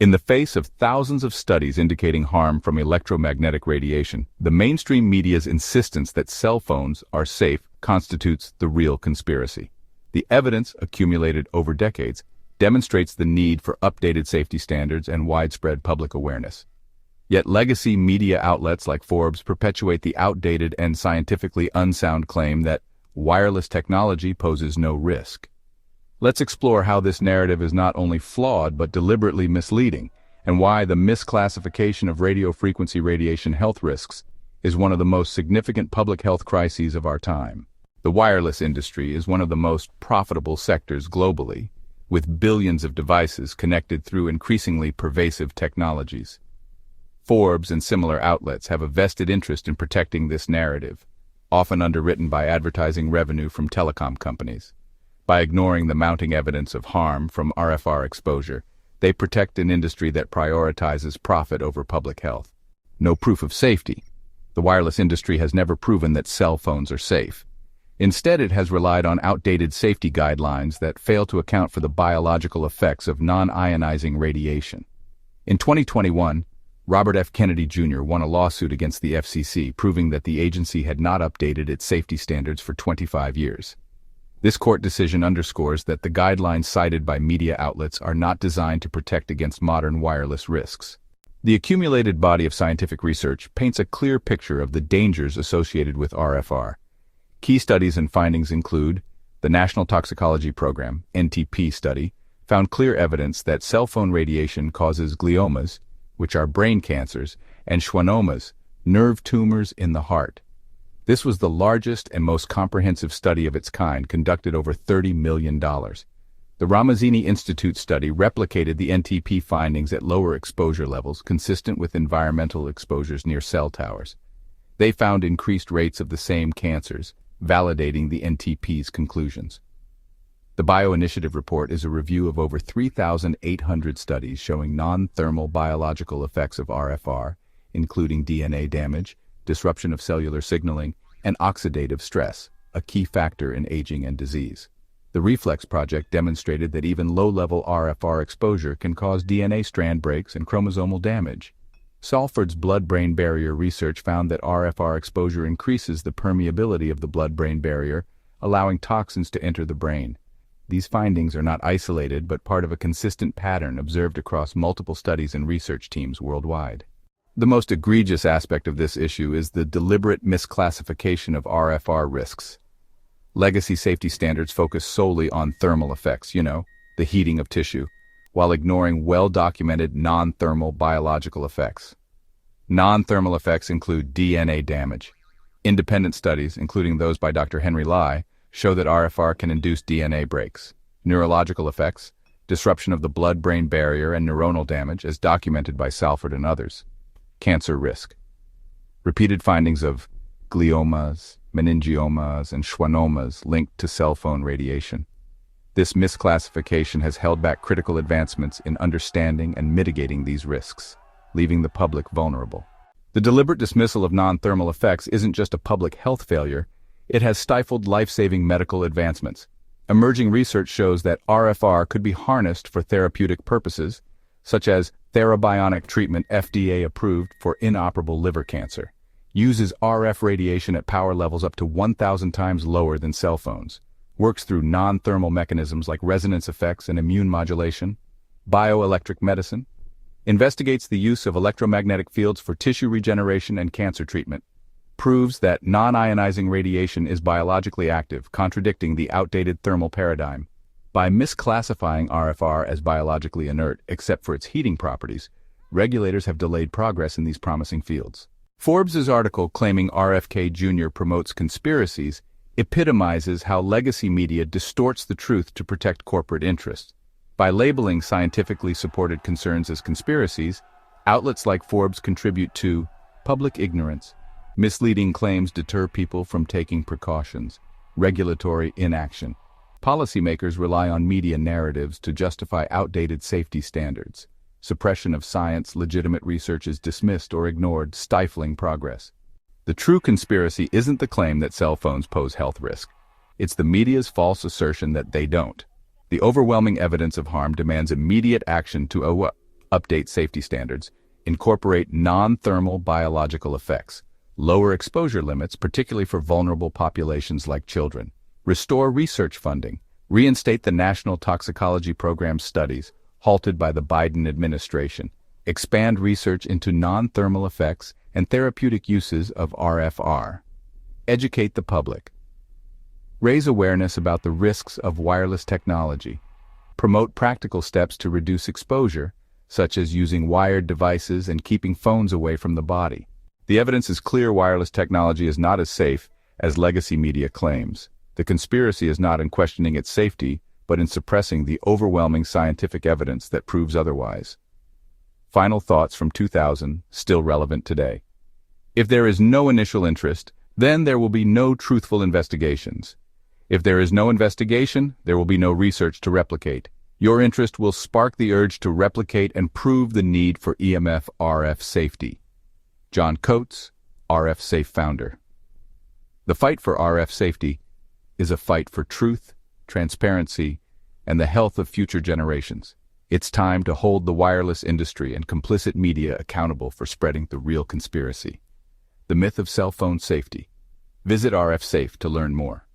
In the face of thousands of studies indicating harm from electromagnetic radiation, the mainstream media's insistence that cell phones are safe constitutes the real conspiracy. The evidence, accumulated over decades, demonstrates the need for updated safety standards and widespread public awareness. Yet legacy media outlets like Forbes perpetuate the outdated and scientifically unsound claim that wireless technology poses no risk. Let's explore how this narrative is not only flawed but deliberately misleading, and why the misclassification of radiofrequency radiation health risks is one of the most significant public health crises of our time. The wireless industry is one of the most profitable sectors globally, with billions of devices connected through increasingly pervasive technologies. Forbes and similar outlets have a vested interest in protecting this narrative, often underwritten by advertising revenue from telecom companies. By ignoring the mounting evidence of harm from RFR exposure, they protect an industry that prioritizes profit over public health. No proof of safety. The wireless industry has never proven that cell phones are safe. Instead, it has relied on outdated safety guidelines that fail to account for the biological effects of non-ionizing radiation. In 2021, Robert F. Kennedy Jr. won a lawsuit against the FCC, proving that the agency had not updated its safety standards for 25 years. This court decision underscores that the guidelines cited by media outlets are not designed to protect against modern wireless risks. The accumulated body of scientific research paints a clear picture of the dangers associated with RFR. Key studies and findings include the National Toxicology Program, NTP study, found clear evidence that cell phone radiation causes gliomas, which are brain cancers, and schwannomas, nerve tumors in the heart. This was the largest and most comprehensive study of its kind, conducted over $30 million. The Ramazzini Institute study replicated the NTP findings at lower exposure levels, consistent with environmental exposures near cell towers. They found increased rates of the same cancers, validating the NTP's conclusions. The Bioinitiative report is a review of over 3,800 studies showing non-thermal biological effects of RFR, including DNA damage, disruption of cellular signaling, and oxidative stress, a key factor in aging and disease. The Reflex project demonstrated that even low-level RFR exposure can cause DNA strand breaks and chromosomal damage. Salford's blood-brain barrier research found that RFR exposure increases the permeability of the blood-brain barrier, allowing toxins to enter the brain. These findings are not isolated but part of a consistent pattern observed across multiple studies and research teams worldwide. The most egregious aspect of this issue is the deliberate misclassification of RFR risks. Legacy safety standards focus solely on thermal effects, the heating of tissue, while ignoring well-documented non-thermal biological effects. Non-thermal effects include DNA damage. Independent studies, including those by Dr. Henry Lai, show that RFR can induce DNA breaks. Neurological effects, disruption of the blood-brain barrier and neuronal damage, as documented by Salford and others. Cancer risk. Repeated findings of gliomas, meningiomas, and schwannomas linked to cell phone radiation. This misclassification has held back critical advancements in understanding and mitigating these risks, leaving the public vulnerable. The deliberate dismissal of non-thermal effects isn't just a public health failure, it has stifled life-saving medical advancements. Emerging research shows that RFR could be harnessed for therapeutic purposes, such as Therabionic treatment FDA approved for inoperable liver cancer, uses RF radiation at power levels up to 1,000 times lower than cell phones, works through non-thermal mechanisms like resonance effects and immune modulation, bioelectric medicine, investigates the use of electromagnetic fields for tissue regeneration and cancer treatment, proves that non-ionizing radiation is biologically active, contradicting the outdated thermal paradigm. By misclassifying RFR as biologically inert, except for its heating properties, regulators have delayed progress in these promising fields. Forbes' article claiming RFK Jr. promotes conspiracies epitomizes how legacy media distorts the truth to protect corporate interests. By labeling scientifically supported concerns as conspiracies, outlets like Forbes contribute to public ignorance. Misleading claims deter people from taking precautions. Regulatory inaction. Policymakers rely on media narratives to justify outdated safety standards. Suppression of science, legitimate research is dismissed or ignored, stifling progress. The true conspiracy isn't the claim that cell phones pose health risk. It's the media's false assertion that they don't. The overwhelming evidence of harm demands immediate action to Update safety standards. Incorporate non-thermal biological effects. Lower exposure limits, particularly for vulnerable populations like children. Restore research funding. Reinstate the National Toxicology Program studies, halted by the Biden administration. Expand research into non-thermal effects and therapeutic uses of RFR. Educate the public. Raise awareness about the risks of wireless technology. Promote practical steps to reduce exposure, such as using wired devices and keeping phones away from the body. The evidence is clear: wireless technology is not as safe as legacy media claims. The conspiracy is not in questioning its safety, but in suppressing the overwhelming scientific evidence that proves otherwise. Final thoughts from 2000, still relevant today. If there is no initial interest, then there will be no truthful investigations. If there is no investigation, there will be no research to replicate. Your interest will spark the urge to replicate and prove the need for EMF RF safety. John Coates, RF Safe founder. The fight for RF safety is a fight for truth, transparency, and the health of future generations. It's time to hold the wireless industry and complicit media accountable for spreading the real conspiracy. The myth of cell phone safety. Visit RF Safe to learn more.